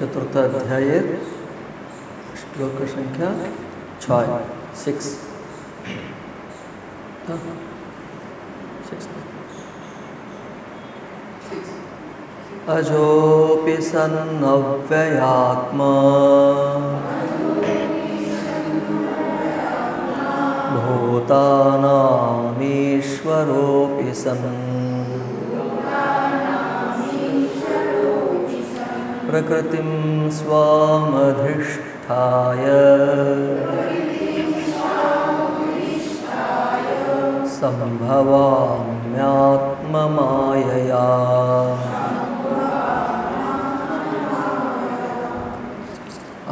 चतुर्थ अध्यायेर श्लोक संख्या 6 अजोऽपि सन्नव्ययात्मा भूतानामीश्वरोऽपि सन् प्रकृतिं स्वामधिष्ठाय सम्भवाम्यात्ममायया।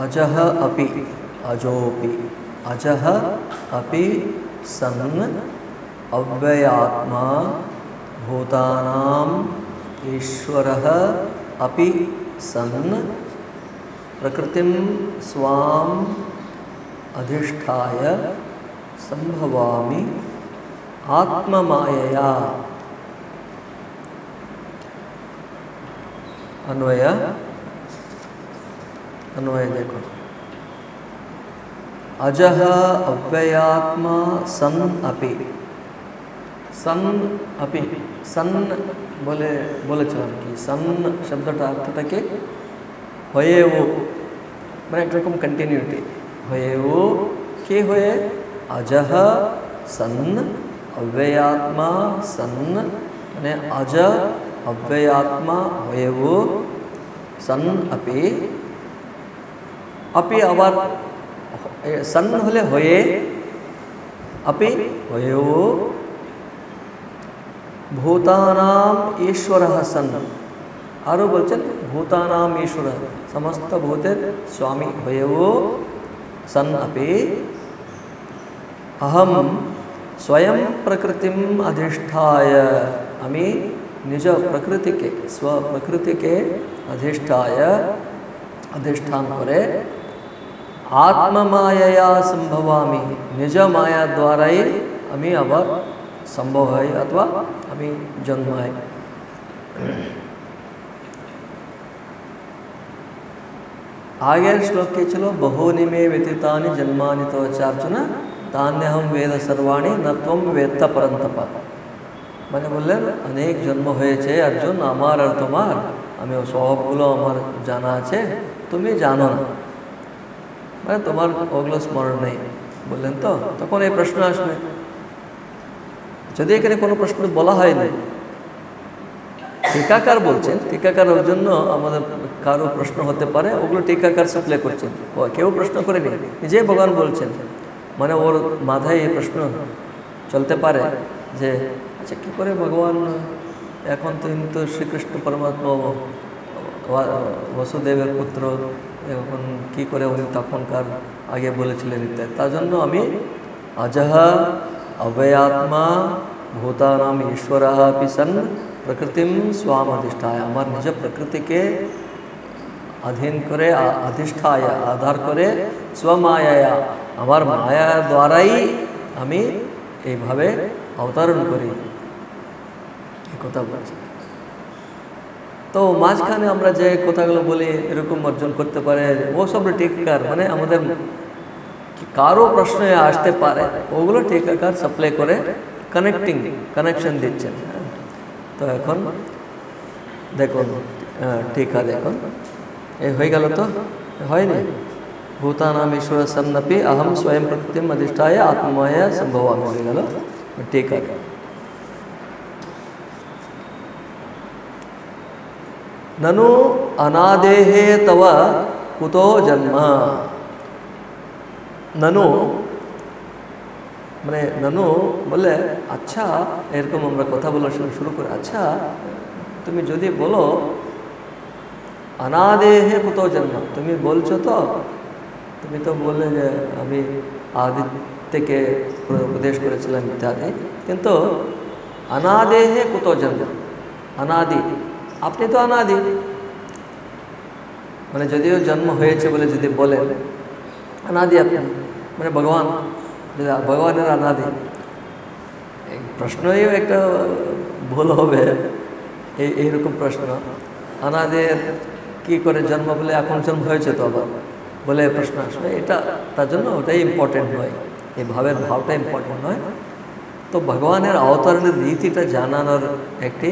अजः अपि अजोऽपि अजः अपि सन् अव्ययात्मा भूतानाम् ईश्वरः अपि सन् प्रकृतिं स्वाम् अधिष्ठाय संभवामि आत्ममायया। अन्वय देखो। अजः अव्ययात्मा सन् अपि सन् बोले चलन की सन् शब्दटा अर्थ থাকে হয়েও মানে একরকম কন্টিনিউটি হয়েও কে হয়ে अजः सन् अव्ययात्मा सन् মানে अज अव्ययात्मा হয়েও सन् अपि আবার सन् হলে হয়ে अपि হয়েও भूतानाम ईश्वरः सन् आरो बोलছেন भूतानाम ईश्वर समस्त भूतेर स्वामी হয়েও सन् अपि अहम स्वयं प्रकृतिम अधिष्ठाय আমি निज प्रकृति के स्व प्रकृति के अधिष्ठाय अधिष्ठान करे आत्ममायया संभवामि निज माया द्वारा ही আমি আবার संभव है अथवा अभी जन्म है। आगे श्लोक के चलो बहूनि मे व्यतीतानि जन्मानि तव चार्जुन तान्यहं वेद सर्वाणि न त्वं वेत्त परन्तप মানে বললেন অনেক জন্ম হয়েছে अर्जुन আমার আর তোমার আমি সবগুলো আমার জানা আছে তুমি জানো না মানে তোমার ওগুলো স্মরণ নেই বললেন তো তখন এই প্রশ্ন আসবে যদি এখানে কোনো প্রশ্ন বলা হয়নি टीकाकार বলছেন टीकाकाরের জন্য আমাদের কারো প্রশ্ন হতে পারে ওগুলো टीकाकार সাপ্লাই করছেন কেউ প্রশ্ন করেনি নিজে ভগবান বলছেন মানে ওর মাথায় এই প্রশ্ন চলতে পারে যে আচ্ছা কি করে ভগবান এখন তো শ্রীকৃষ্ণ পরমাত্মা বসুদেবের পুত্র এখন কি করে উনি তখনকার আগে বলেছিলেন তার জন্য আমি अजः अव्ययात्मा भूतानाम ईश्वरः अपि सन् प्रकृतिम स्वाम अधिष्ठाय हमार निज प्रकृति के अधीन करे अधिष्ठाय आधार करे स्वमाया हमार माया द्वारा ही আমি এইভাবে অবতরণ করি এই কথা বলছি তো মাঝখানে আমরা যে কথাগুলো বলি এরকম অর্জন করতে পারে ও সব টিকাকার মানে আমাদের কারো প্রশ্ন আসতে পারে ওগুলো টিকাকার সাপ্লাই করে কানেকশন দিচ্ছেন তো এখন দেখুন टीका দেখুন এই হয়ে গেল তো হয়নি भूतानाम ईश्वर सन्नपि अहम स्वयं प्रकृतिम अधिष्ठाय आत्ममाया संभवामि হয়ে গেল टीका ननु अनादेहे तव कुतो जन्म ननु মানে ননু বলে আচ্ছা এরকম আমরা কথা বলার সময় শুরু করে আচ্ছা তুমি যদি বলো অনাদেহে কুতো জন্ম তুমি বলছো তো তুমি তো বললে যে আমি আদি থেকে উপদেশ করেছিলাম ইত্যাদি কিন্তু অনাদেহে কুতো জন্ম অনাদি আপনি তো অনাদি মানে যদিও জন্ম হয়েছে বলে যদি বলেন অনাদি আপনি মানে ভগবান ভগবানের অনাদি প্রশ্নই একটা ভুল হবে এইরকম প্রশ্ন অনাদের কী করে জন্ম বলে এখন জন্ম হয়েছে তো আবার বলে প্রশ্ন আসবে, এটা তার জন্য ওটাই ইম্পর্টেন্ট নয়, এই ভাবের ভাবটা ইম্পর্টেন্ট নয়। তো ভগবানের অবতারণের রীতিটা জানানোর একটি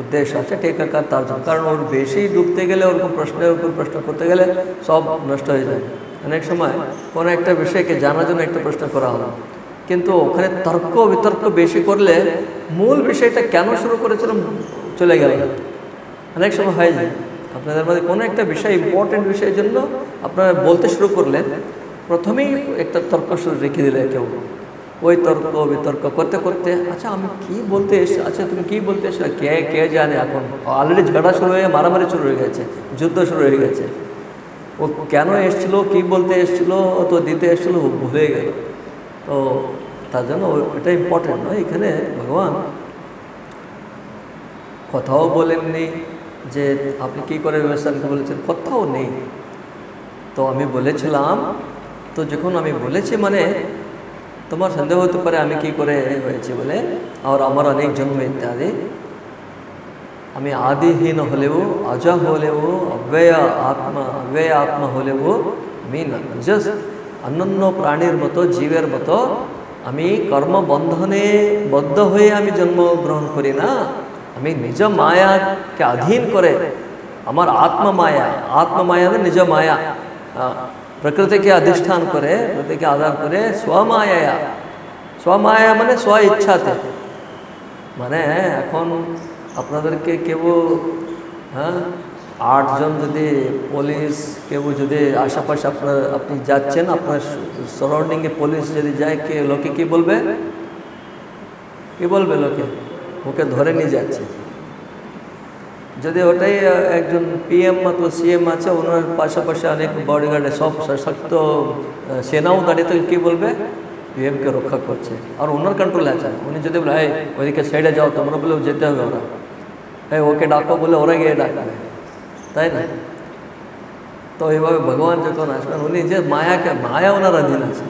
উদ্দেশ্য আছে টিকাকার তার জন্য, কারণ ওর বেশি ডুবতে গেলে, ওরকম প্রশ্নের উপর প্রশ্ন করতে গেলে সব নষ্ট হয়ে যায়। অনেক সময় কোনো একটা বিষয়কে জানার জন্য একটা প্রশ্ন করা হলো, কিন্তু ওখানে তর্ক বিতর্ক বেশি করলে মূল বিষয়টা কেন শুরু করেছিলাম চলে গেল। অনেক সময় হয়ে যায় আপনাদের মধ্যে কোনো একটা বিষয়, ইম্পর্টেন্ট বিষয়ের জন্য আপনারা বলতে শুরু করলেন, প্রথমেই একটা তর্ক শুরু রেখে দিলে কেউ, ওই তর্ক বিতর্ক করতে করতে আচ্ছা আমি কি বলতে এসে, আচ্ছা তুমি কি বলতে এসে, কে কে জানে, এখন অলরেডি ঝগড়া শুরু হয়ে মারামারি শুরু হয়ে গেছে, যুদ্ধ শুরু হয়ে গেছে। ও কেন এসেছিলো, কি বলতে এসেছিলো, ও তো দিতে এসেছিলো, ভুলে গেল। তো তার জন্য এটা ইম্পর্টেন্ট নয়। এখানে ভগবান কথাও বলেননি যে আপনি কী করে ব্যবস্থাকে বলেছেন, কথাও নেই। তো আমি বলেছিলাম, তো যখন আমি বলেছি মানে তোমার সন্দেহ হতে পারে আমি কি করে হয়েছে বলে, আর আমার অনেক জন্ম ইত্যাদি, আমি আদিহীন হলেও, অজ হলেও, অব্যয় আত্মা হলেও আমি জাস্ট অন্যান্য প্রাণীর মতো, জীবের মতো আমি কর্মবন্ধনে বদ্ধ হয়ে আমি জন্মগ্রহণ করি না। আমি নিজ মায়াকে অধীন করে, আমার আত্মমায়া না নিজ মায়া, প্রকৃতিকে अधिष्ठान করে, প্রকৃতিকে আধার করে স্বমায়া মানে স্ব ইচ্ছাতে। মানে এখন আপনাদেরকে কেউ 8 জন যদি পুলিশ কেউ যদি আশেপাশে আপনি যাচ্ছেন, আপনার সারাউন্ডিংয়ে পুলিশ যদি যায়, লোকে কি বলবে, লোকে ওকে ধরে নিয়ে যাচ্ছে। যদি ওটাই একজন পিএম অথবা সিএম আছে, ওনার পাশাপাশি অনেক বডিগার্ডে সব শক্ত সেনাও দাঁড়িয়ে থাকে, কী বলবে, পিএমকে রক্ষা করছে, আর ওনার কন্ট্রোলে আছে। উনি যদি বলে ওইদিকে সাইডে যাও, তোমরা বলে যেতে হবে, ওরা ওকে ডাকো বলে ওরা গিয়ে ডাকবে, তাই না? তো এইভাবে ভগবান যখন আসবেন, উনি যে মায়া ওনার অধীন আছে,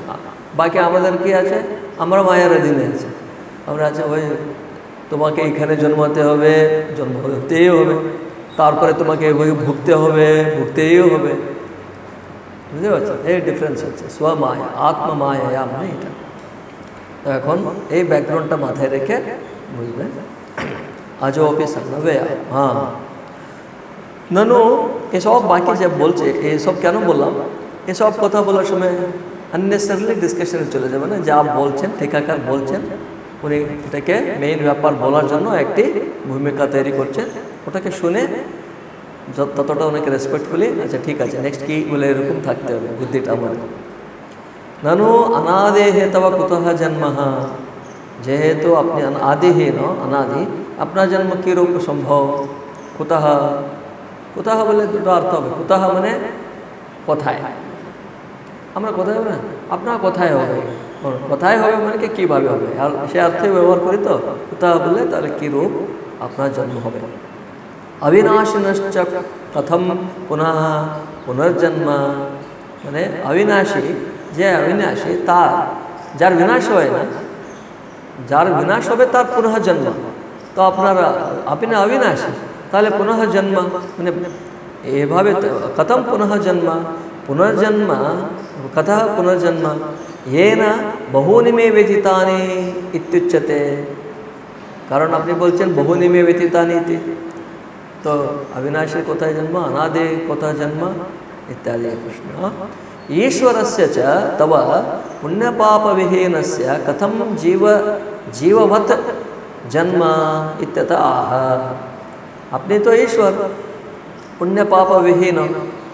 বাকি আমাদের কি আছে, আমরা মায়ার অধীনে আছে। আমরা আছে ওই তোমাকে এখানে জন্মাতে হবে, জন্ম হতেই হবে, তারপরে তোমাকে ওই ভুগতেই হবে। বুঝতে পারছেন? এই ডিফারেন্স হচ্ছে স্বমায়া, আত্মমায়া মানে এটা। তো এখন এই ব্যাকগ্রাউন্ডটা মাথায় রেখে বুঝবেন। আজও অফিস হ্যাঁ নানু এসব বাকি যে বলছে, এসব কেন বললাম, এসব কথা বলার সময় আননেসেসারিলি ডিসকাশনে চলে যাবে না। যা বলছেন, টিকাকার বলছেন, উনি এটাকে মেইন ব্যাপার বলার জন্য একটি ভূমিকা তৈরি করছেন, ওটাকে শুনে ততটা অনেক রেসপেক্টফুলি, আচ্ছা ঠিক আছে নেক্সট কি বলে, এরকম থাকতে হবে বুদ্ধিটা আমাদের। নানু অনাদেহে তব কুতঃ জন্ম, যেহেতু আপনি আদিহীন, অনাদি, আপনার জন্ম কীরূপ সম্ভব। কুতঃ বলে দুটো অর্থ হবে। কুতঃ মানে কোথায়, আমরা কোথায় হবে না, আপনার কোথায় হবে, কোথায় হবে মানে কি কীভাবে হবে, আর সে অর্থে ব্যবহার করি। তো কুতঃ বললে তাহলে কীরূপ আপনার জন্ম হবে। অবিনাশিনশ্চ কথম পুনঃ পুনর্জন্ম, মানে অবিনাশী, যে অবিনাশী যার বিনাশ হয় না, যার বিনাশ হবে তার পুনঃ জন্ম। তো আপনি অবিনাশী, তাহলে পুনঃ জন্ম মানে এভাবে কথম পুনঃ জন্ম, কথা পুনর্জন্ম येन बहूनि मे व्यतीतानि इत्युच्यते। কারণ আপনি বলছেন বহুনি মে ব্যতীতানি ইতি, তো अविनाशी কোথায় জন্ম, अनादि কোথায় জন্ম ইত্যাদি প্রশ্ন। ईश्वरस्य च तव पुण्यपापविहीनस्य कथं जीववत् जन्म इत्यतः आह। আপনি তো ईश्वर, पुण्य पाप विहीन,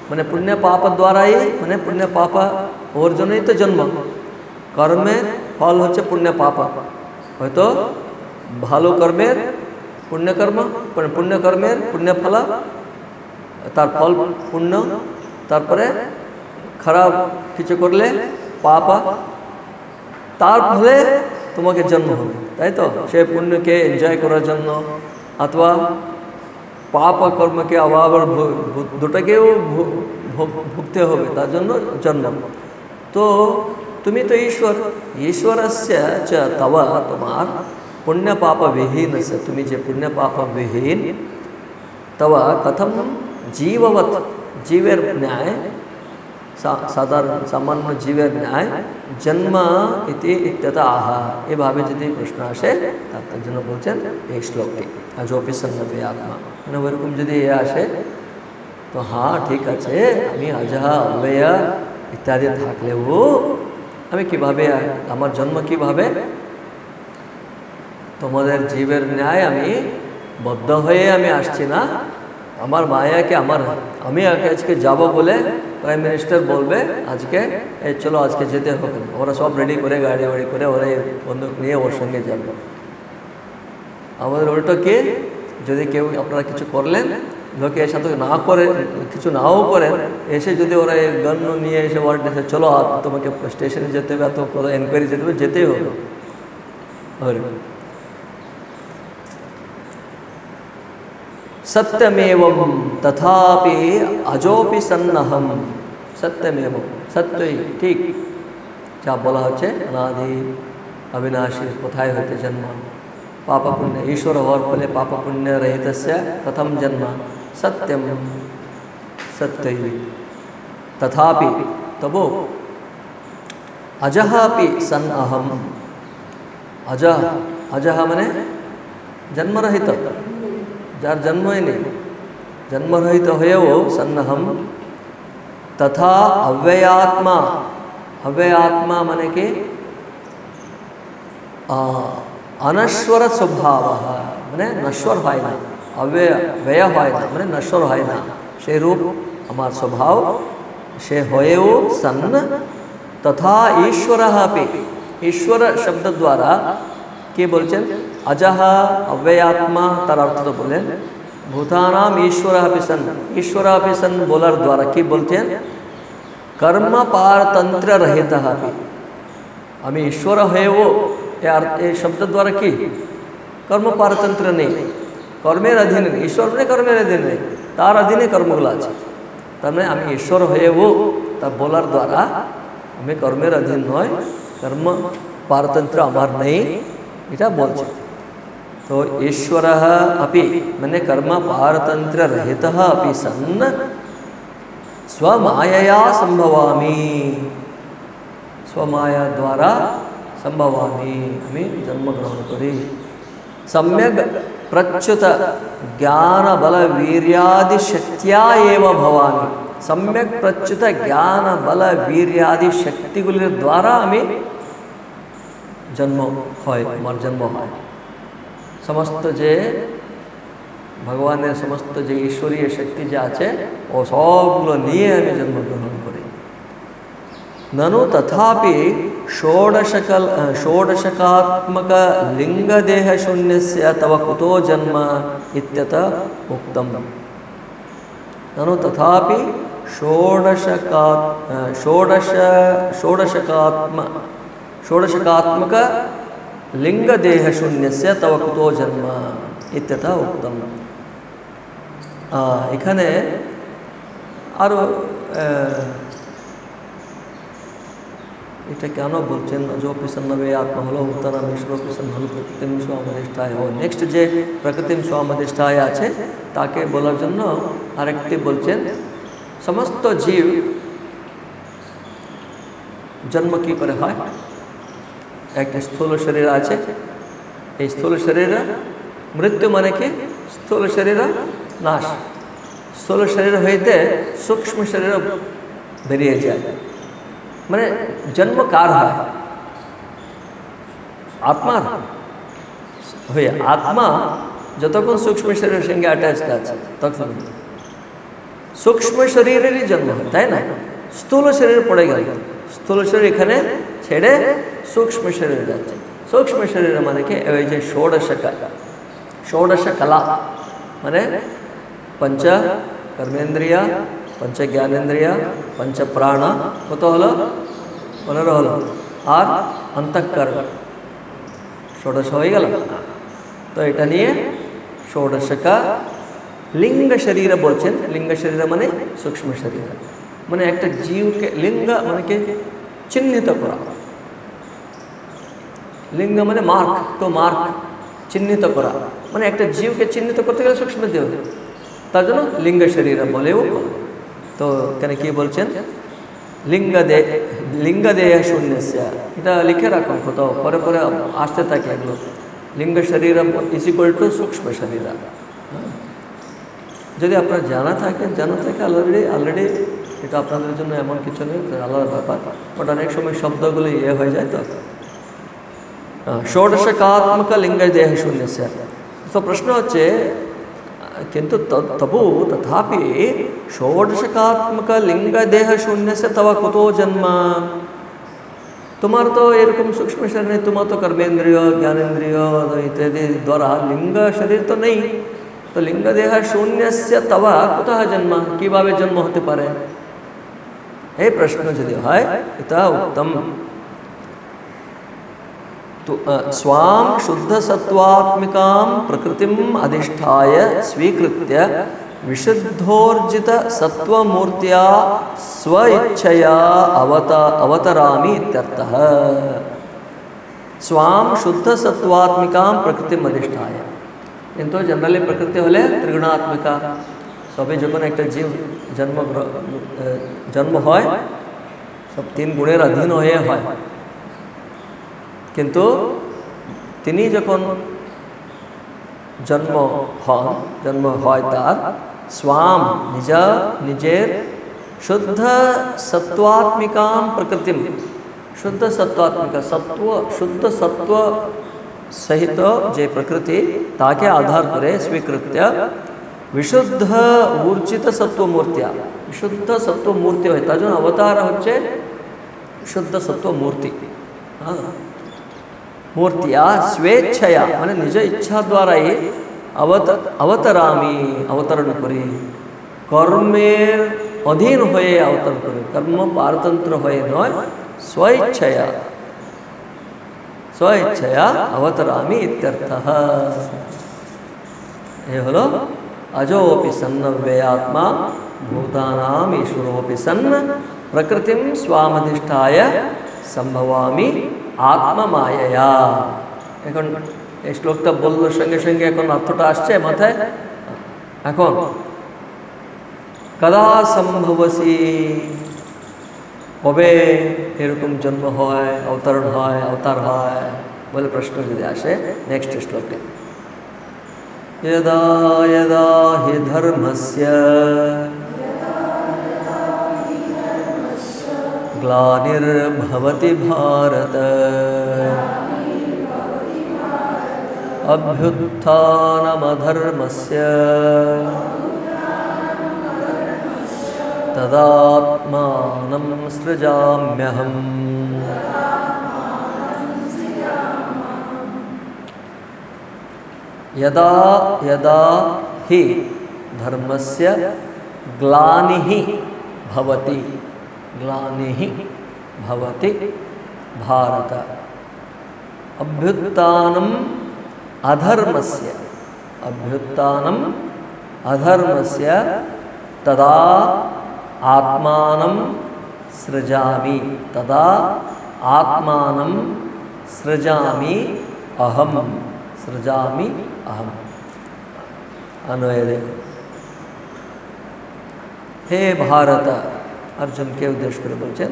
মানে पुण्य पाप द्वारा ही, মানে पुण्य पाप ওর জন্যই তো জন্ম। কর্মের ফল হচ্ছে পুণ্য পাপ, হয়তো ভালো কর্মের পুণ্যকর্ম, পুণ্যকর্মের পুণ্যফল, তার ফল পুণ্য, তারপরে খারাপ কিছু করলে পাপ, তার ফলে তোমাকে জন্ম হবে, তাই তো? সেই পুণ্যকে এনজয় করার জন্য অথবা পাপ কর্মকে অভাব দুটাকেও ভুগতে হবে, তার জন্য জন্ম। তো তুমি তো ईश्वरस्य च तव, তোমার पुण्य पाप विहीन से, তুমি যে पुण्य पाप विहीन, तव कथम জীববৎ জীবের ন্যায় সাধারণ সামান্য জীবের ন্যায় জন্ম ইতি ইত্যত আহা এভাবে যদি প্রশ্ন আসে তার জন্য বলছেন এই শ্লোকটি আজোপি সন্নবে আত্মা মানে ওইরকম যদি এ আসে তো হ্যাঁ ঠিক আছে আমি আজহা অব্যয়া ইত্যাদি থাকলেও আমি কিভাবে আমার জন্ম কিভাবে তোমাদের জীবের ন্যায় আমি বদ্ধ হয়ে আমি আসছি না আমার মায়াকে আমি আজকে যাব বলে প্রাইম মিনিস্টার বলবে আজকে এই চলো আজকে যেতে হবে ওরা সব রেডি করে গাড়ি বাড়ি করে ওরা বন্দুক নিয়ে ওর সঙ্গে যাবে আমাদের উল্টো কি যদি কেউ আপনারা কিছু করলেন লোকে এর সাথে না করে কিছু নাও করেন এসে যদি ওরা গন নিয়ে এসে বলতেছে চলো তোমাকে স্টেশনে যেতে হবে এত কোনো এনকোয়ারি যেতে হবে যেতেই হবে सत्यमेवं तथापि अजोपि सन्नहम सत्यमेवं सत्यই ঠিক যা বলা হচ্ছে অনাদি अविनाशी কোথায় হতে জন্ম पाप पुण्य ईश्वर হওয়ার ফলে पाप पुण्य रहितस्य प्रथम जन्म सत्यम सत्यई तथापि तबो अजहापि सन् अहम अजह माने जन्मरहित যার জন্মই নেই জন্মরহিত হয়েও সন্নহম তথা অব্যয়াত্মা মানে কি অনশ্বর স্বভাব মানে নশ্বর হয় না ব্যয় হয় না মানে নশ্বর হয় না সেই রূপ আমার স্বভাব সে হয়েও সন্ন তথা ঈশ্বর আপি ঈশ্বর শব্দ দ্বারা কে বলছেন अजहा अव्ययात्मा तार अर्थ तो बोलें भूतानाम ईश्वरापि सन् बोलार द्वारा की बोलते हैं कर्म पारतंत्र रहित हमें ईश्वर है वो ये शब्द द्वारा की कर्म पारतंत्र नहीं कर्मेर अधीन नहीं ईश्वर ने कर्मेर अधीन नहीं तार अधीने कर्मगुला আছে তার মানে আমি ঈশ্বর হয়ে ও তা বলার দ্বারা আমি কর্মের অধীন নয় কর্ম পারতন্ত্র আমার নেই এটা বলছে तो ईश्वर अपि मैंने कर्म पारतंत्र रहित अपि सन् स्वमायया संभवामि स्वमाया द्वारा संभवामि हमें जन्म ग्रहण करी सम्यक प्रच्युत ज्ञान बल वीर्यादि शक्त्या एव भवामि सम्यक प्रच्युत ज्ञान बल वीर्यादि शक्तिगुलिर द्वारा हमें जन्म হয় আমার জন্ম হয় समस्त जे भगवान समस्त जे ईश्वरीय शक्ति जे आछे ओ सबगुलो निये आमि जन्मग्रहण करी ननु तथापि षोडशकात्मक लिंगदेह शून्यस्य तव कुतो जन्म इत्यत उक्तम् ननु तथापि षोडशकात्मक लिंग देह शून्य से तव कुतो जन्म इत्यथा उक्तम এখানে আরো এটা কেন বলছেন जो प्रसन्नवे आत्मा হলো উত্তরম ঈশ্বর প্রসন্ন হলো প্রকৃতিম স্বামধিষ্ঠায় ও নেক্সট যে প্রকৃতিম স্বামধিষ্ঠায় আছে তাকে বলার জন্য আরেকটি বলছেন সমস্ত জীব জন্ম কি করে হয় एक स्थूल शरीर आछे स्थूल शरीर मृत्यु माने कि स्थूल शरीर नाश स्थूल शरीर हईते सूक्ष्म शरीर बेरिये जाए माने जन्म कार है आत्मार हये आत्मा যতক্ষণ सूक्ष्म शरीर संगे अटैच्ड আছে তখন सूक्ष्म शरीरेরই जन्म হয় তাই না স্থূল शरीर पड़े गেল স্থূল शरीर এখানে ছেড়ে सूक्ष्म शरीर जाते सूक्ष्म शरीर माने के षोडश कला माने पंच कर्मेंद्रिय पंच ज्ञानेन्द्रिय पंच प्राण कत हलो 15 हलो और अंतःकरण षोडश हो गल तो এটা নিয়ে षोडश का लिंग शरीर बोलছেন लिंग शरीर माने सूक्ष्म शरीर माने एक जीव के लिंग माने के चिन्हित करा लिंग माने मार्क तो मार्क चिन्हित करा माने एक जीव के चिन्हित करते गले सूक्ष्म देह তার জন্য লিঙ্গ শরীর বলেও বলে। তো এখানে কি বলছেন, লিঙ্গদেহ শূন্যস্য, এটা লিখে রাখুন কোথাও, পরে পরে আসতে থাকে এগুলো। লিঙ্গ শরীর ইজ ইকুয়াল টু সূক্ষ্ম শরীর। যদি আপনার জানা থাকে অলরেডি এটা আপনাদের জন্য এমন কিছু নেই, আলাদা ব্যাপার, বাট অনেক সময় শব্দগুলো হয়ে যায়। তো ষোড়শকাত্মক লিঙ্গ দেহ শূন্যস্য, তো প্রশ্ন হচ্ছে কিন্তু তথাপি ষোড়শকাত্মক লিঙ্গ দেহ শূন্যস্য তব কুতো জন্ম, তোমার তো এরকম সূক্ষ্ম শরীর নেই, তোমার তো কর্মেন্দ্রিয় জ্ঞানেন্দ্রিয় ইত্যাদি দ্বারা লিঙ্গ শরীর তো নেই, তো লিঙ্গ দেহ শূন্যস্য তব কুতঃ জন্ম, কিভাবে জন্ম হতে পারে, এই প্রশ্ন যদি হয় এটা উত্তম। तो स्वां शुद्ध सत्वात्मिकां प्रकृतिम अधिष्ठाय स्वीकृत्य विशुद्धोर्जित सत्वमूर्त्या स्वेच्छया अवतरामि इत्यर्थः। स्वां शुद्ध सत्वात्मिकां प्रकृतिम अधिष्ठाय, किन्तु जनरली प्रकृति हले त्रिगुणात्मिका, सभी যখন একটা জীব জন্ম হয় সব তিন গুণের অধীন হয়ে হয়, কিন্তু তিনি যখন জন্ম হয় তার স্বাম নিজের শুদ্ধ সত্ত্বাত্মিকাম প্রকৃতিম, শুদ্ধ সত্ত্বাত্মিকা শুদ্ধ সত্ত্ব সহিত যে প্রকৃতি তাকে আধার করে স্বীকৃত্য বিশুদ্ধ ঊর্জিত সত্ত্বমূর্তিয়া, বিশুদ্ধ সত্ত্বমূর্তি হয়, তার জন্য অবতার হচ্ছে শুদ্ধ সত্ত্বমূর্তি। मूर्तिया स्वेच्छया माने निज इच्छा द्वारा अवतरण करी, कर्मेर अधीन हुए अवतरण करे, कर्म पारतंत्र हुए नय, स्वेच्छया अवतरामि इत्यर्थः। ये हलो अजोपि सन्न व्ययात्मा भूतानाम ईश्वरोपि सन्न प्रकृतिं स्वामधिष्ठाय संभवामि आत्मा माया। এখন এই শ্লোকটা বলবার সঙ্গে সঙ্গে এখন অর্থটা আসছে মাথায়। এখন কদা সম্ভবসি, কবে এরকম জন্ম হয়, অবতার হয় বলে প্রশ্ন যদি আসে, নেক্সট শ্লোকে यदा यदा हि धर्मस्य ग्लानिर्भवति भारत अभ्युत्थानमधर्मस्य तदात्मानं सृजाम्यहम्। यदा यदा हि धर्मस्य ग्लानिः भवति, ग्लानिः भवति भारत अभ्युत्थानम् अधर्मस्य, अभ्युत्थानम् अधर्मस्य तदा आत्मानं सृजामि, तदा आत्मानं सृजामि अहम्, सृजामि अहम्। अन्वय देखो, हे भारत, अर्जुन के उद्देश्य कर बोलते,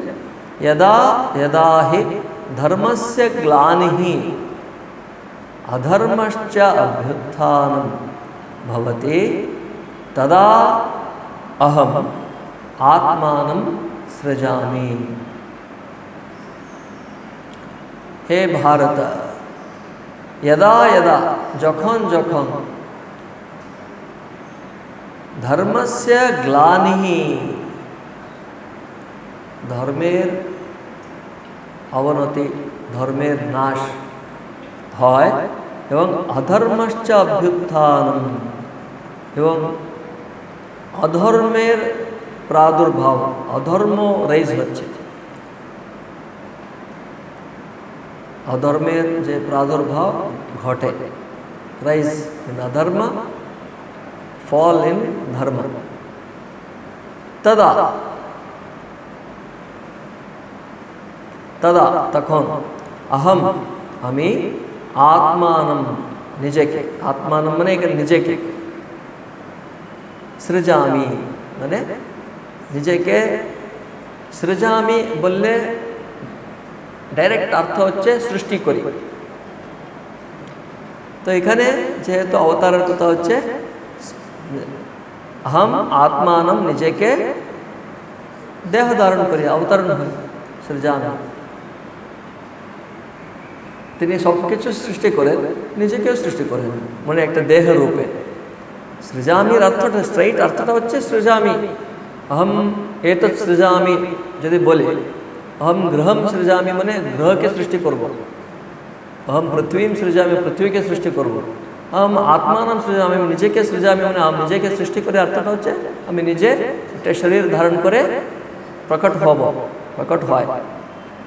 यदा यदा हि धर्मस्य ग्लानिः अधर्मश्च अभ्युत्थानं भवति तदा अहम् आत्मानं सृजामि। हे भारत, यदा यदा যখন যখন ধর্মস্য গ্লানিः, ধর্মের অবনতি, ধর্মের নাশ হয়, এবং অধর্মশ্চ অভ্যুত্থানম, এবং অধর্মের প্রাদুর্ভাব, অধর্ম রাইজ হচ্ছে, अधर्मेर जे प्रादुर्भाव घटे, राइज इन अधर्म, फॉल इन धर्म, तदा तदा तखन अहम हमी आत्मानं निजे के, आत्मानं मने के निजे के, সৃজামি মানে নিজেকে সৃজামি বললে ডাইরেক্ট অর্থ হচ্ছে সৃষ্টি করি। তো এখানে যেহেতু অবতারের কথা হচ্ছে আহম আত্মানম নিজেকে দেহ ধারণ করি, অবতারণ হয় সৃজামি। তিনি সব কিছু সৃষ্টি করেন, নিজেকেও সৃষ্টি করেন মানে একটা দেহ রূপে। সৃজামির অর্থটা স্ট্রেইট অর্থটা হচ্ছে সৃজামি अहम एतत् सृजामि यदि बोले अहम गृहम सृजामि माने ग्रह के सृष्टि करब, अहम पृथ्वीं सृजामि पृथ्वी के सृष्टि करब, अहम आत्मानं सृजामि निजे के सृजामि माने आम निजे के सृष्टि करे अर्थटा होच्छे आमि निजे एक शरीर धारण करे प्रकट हब, प्रकट हय,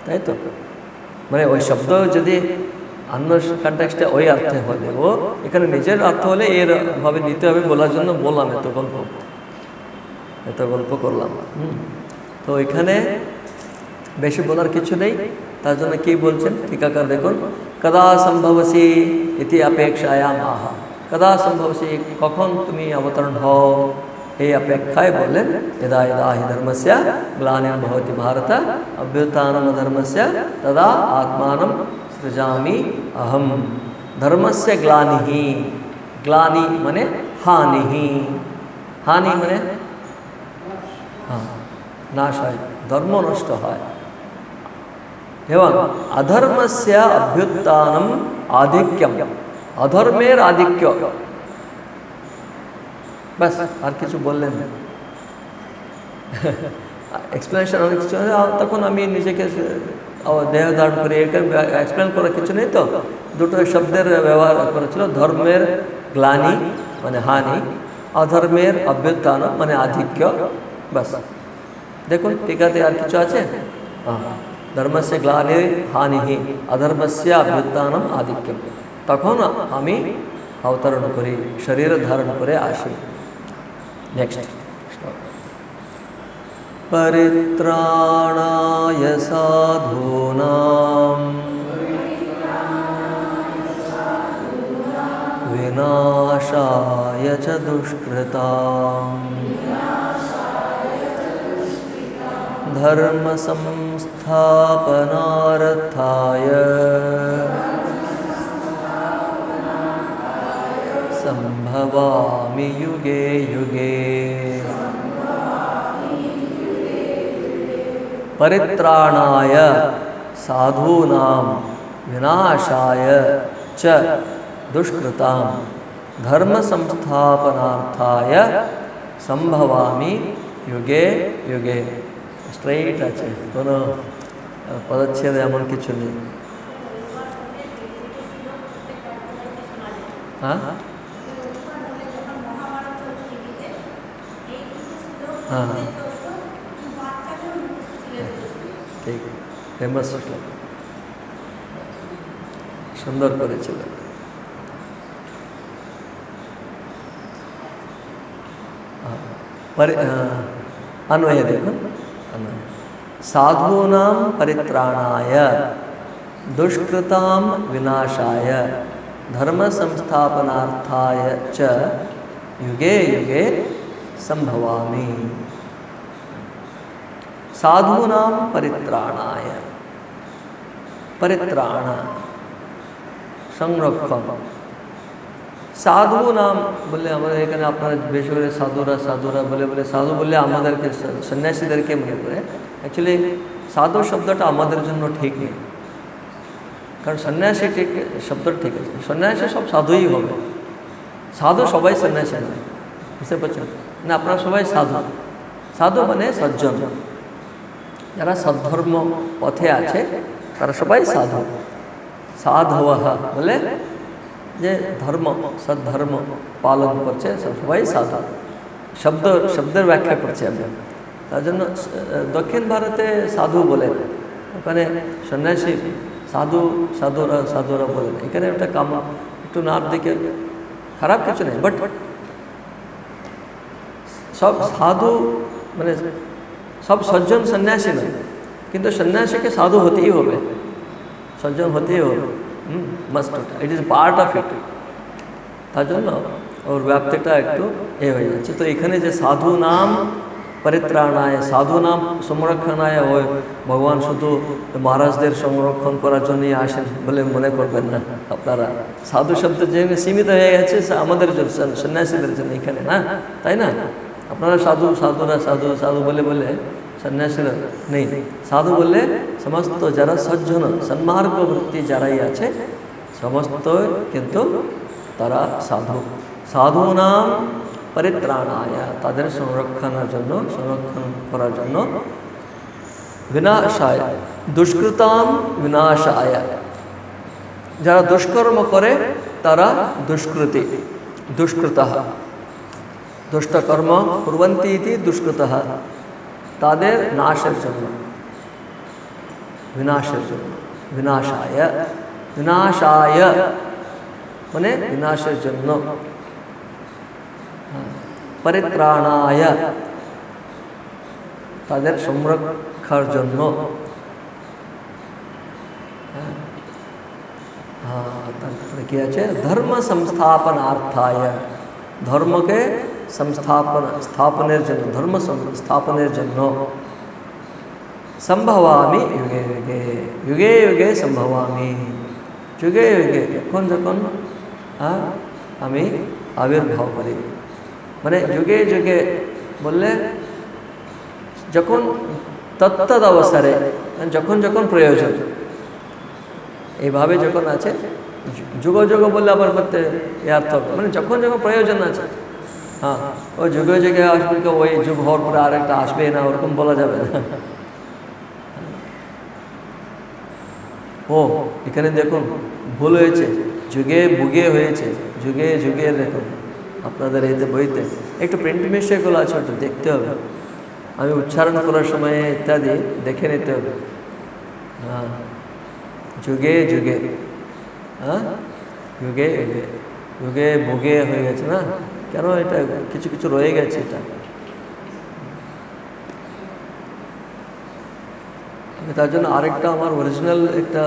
ताई तो মানে ওই শব্দ যদি অন্য কনটেক্সটে ওই অর্থে হলে ও এখানে নিজের অর্থ হলে এর ভাবে নিতে হবে বলার জন্য বললাম এত গল্প করলাম। তো এখানে বেশি বলার কিছু নেই, তার জন্য কি বলছেন টিকাকার দেখুন, কদা সম্ভবসি ইতি অপেক্ষায়াম আহা, কদা সম্ভবসি কখন তুমি অবতরণ হও এই অপেক্ষায় বললেন यदा यदा हि धर्मस्य ग्लानिर्भवति भारत अभ्युत्थानम् अधर्मस्य तदा आत्मानं सृजामि अहम। धर्मस्य ग्लानिः, ग्लानि माने हानिः, हानि माने नाश হয়, धर्म नष्ट হয়। এবং अधर्मस्य अभ्युत्थानम् आधिक्यम, अधर्मेर आधिक्य, बस আর কিছু বললেন না। এক্সপ্লেনেশন অনেক কিছু, তখন আমি নিজেকে দেহ ধারণ করি এক্সপ্লেন করার কিছু নেই। তো দুটো শব্দের ব্যবহার করেছিল, ধর্মের গ্লানি মানে হানি, অধর্মের অভ্যুত্থান মানে আধিক্য, বাস। দেখুন টিকাতে আর কিছু আছে, ধর্মস্য গ্লানি হানি অধর্মস্য অভ্যুত্থানম আধিক্যম, তখন আমি অবতরণ করি শরীর ধারণ করে আসি। नेक्स्ट परित्राणाय साधूनां विनाशाय च दुष्कृतां धर्म संस्थापनार्थाय संभवामि युगे युगे। परित्राणाय साधूनां विनाशाय च दुष्कृतां धर्म संस्थापनार्थाय संभवामि युगे युगे। स्ट्रेट আছে, কোনো পদচ্ছেদ এমন কিছু নেই। হ্যাঁ हाँ ठीक, फेमस श्लोक सुंदर करेছিলেন। अन्वय देखो, साधूनां परित्राणाय दुष्कृतां विनाशाय धर्म संस्थापनार्थाय च युगे युगे संभवामि। साधूनां परित्राणाय, परित्राण संरक्षण, साधु नाम बोले हमारे এখানে আপনারা বেশি করে সাধুরা সাধুরা বলে বলে সাধু বললে আমাদেরকে সন্ন্যাসীদেরকে মনে করে। অ্যাকচুয়ালি সাধু শব্দটা আমাদের জন্য ঠিক নেই, কারণ সন্ন্যাসী ঠিক শব্দটা ঠিক আছে, সন্ন্যাসী সব সাধুই হবে, সাধু সবাই সন্ন্যাসী নয়, বুঝতে পারছেন না? আপনারা সবাই সাধু, সাধু মানে সজ্জন, যারা সদ্ধর্ম পথে আছে তারা সবাই সাধু। সাধবः বলে যে ধর্ম সদ্ধর্ম পালন করছে সবাই সাধু। শব্দের ব্যাখ্যা করছে আমি, তার জন্য দক্ষিণ ভারতে সাধু বলে না, ওখানে সন্ন্যাসী সাধু সাধুরা বলে না। এখানে একটা কাম একটু নাম দিকে খারাপ কিছু নেই, বাট সব সাধু মানে সব সজ্জন সন্ন্যাসী নয়, কিন্তু সন্ন্যাসীকে সাধু হতেই হবে, সজ্জন হতেই হবে, must, it is part of it. তার জন্য ওর ব্যাপ্তিটা একটু হয়ে যাচ্ছে। তো এখানে যে সাধু নাম পরিত্রাণায়, সাধু নাম সংরক্ষণায়, ওই ভগবান শুধু মহারাজদের সংরক্ষণ করার জন্যই আসেন বলে মনে করবেন না আপনারা। সাধু শব্দ যে সীমিত হয়ে গেছে আমাদের জন্য, সন্ন্যাসীদের জন্য এখানে, না তাই না? আপনারা সাধুরা সাধু বলে সন্ন্যাসীরা নেই। সাধু বললে সমস্ত যারা সজ্জন সন্মার্গ বৃত্তি যারাই আছে সমস্ত কিন্তু তারা সাধু নাম পরিত্রাণায়, তাদের সংরক্ষণ করার জন্য, বিনাশায় দুষ্কৃতাম বিনাশায়, যারা দুষ্কর্ম করে তারা দুষ্কৃতঃ দুষ্টকর্ম কুর্বন্তি ইতি দুষ্কৃতঃ, তাদের নাশের জন্য, বিনাশায় মানে বিনাশের জন্য, পরিত্রাণায় তাদের সংরক্ষার জন্য, তারপরে কি আছে, ধর্ম সংস্থাপনার্থায়, ধর্মকে স্থাপনের জন্য, ধর্ম সংস্থাপনের জন্য, সম্ভবামি যুগে যুগে সম্ভবামি, যুগে যুগে যখন আমি আবির্ভাব করি, মানে যুগে যুগে বললে যখন তত্তদ অবসরে, যখন প্রয়োজন, এইভাবে যখন আছে, যুগ বললে আবার করতে অর্থ, মানে যখন প্রয়োজন আছে, হ্যাঁ ওই যুগে যুগে আসবে, ওই যুগ হওয়ার পরে আর একটা আসবে না, ওরকম বলা যাবে না। ও এখানে দেখুন ভুল হয়েছে, যুগে বুগে হয়েছে, যুগে যুগে। দেখুন আপনাদের এই বইতে একটু প্রিন্ট মিস্টেকগুলো আছে, ওটা দেখতে হবে, আমি উচ্চারণ করার সময় ইত্যাদি দেখে নিতে হবে। হ্যাঁ যুগে যুগে, হ্যাঁ যুগে যুগে, যুগে বুগে হয়ে গেছে না, কেন এটা কিছু রয়ে গেছে। এটা তার জন্য আরেকটা আমার অরিজিনাল একটা